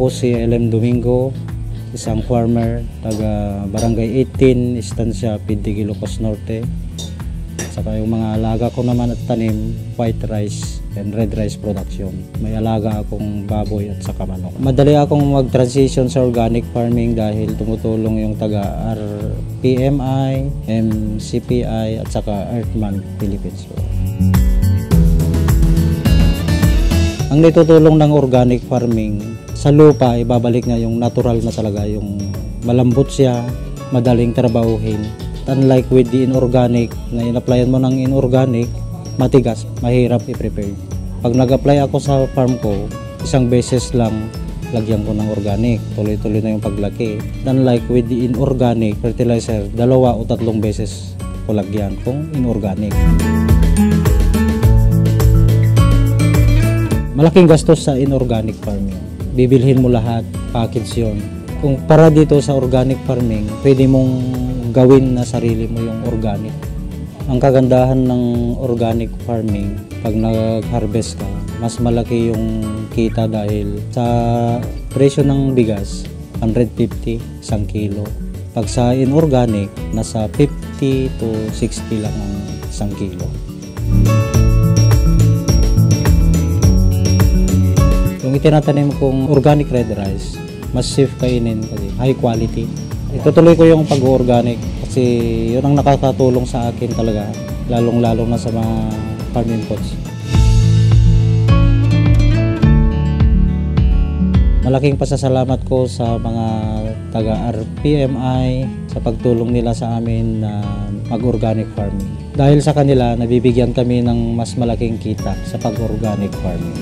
Ako si LM Domingo, isang farmer, taga Barangay 18, Estancia, Pidi, Ilocos Norte. Saka yung mga alaga ko naman at tanim, white rice and red rice production. May alaga akong baboy at saka manok. Madali akong mag-transition sa organic farming dahil tumutulong yung taga RPMI, MCPI at saka Earthman Philippines. Ang natutulong ng organic farming, sa lupa ibabalik niya yung natural na talaga, yung malambot siya, madaling trabahuhin. Unlike with the inorganic, na in-applyan mo ng inorganic, matigas, mahirap i-prepare. Pag nag-apply ako sa farm ko, isang beses lang lagyan ko ng organic, tuloy-tuloy na yung paglaki. Unlike with the inorganic fertilizer, 2 o 3 beses ko lagyan kung inorganic. Malaking gastos sa inorganic farming. Bibilhin mo lahat, package yun. Kung para dito sa organic farming, pwede mong gawin na sarili mo yung organic. Ang kagandahan ng organic farming, pag nag-harvest ka, mas malaki yung kita dahil sa presyo ng bigas, 150 isang kilo. Pag sa inorganic, nasa 50 to 60 lang ang isang kilo. Yung itinatanim kong organic red rice, mas safe kainin kasi high quality. Itutuloy ko yung pag-organic kasi yun ang nakakatulong sa akin talaga, lalong-lalo na sa mga farm inputs. Malaking pasasalamat ko sa mga taga-RPMI sa pagtulong nila sa amin na mag-organic farming. Dahil sa kanila, nabibigyan kami ng mas malaking kita sa pag-organic farming.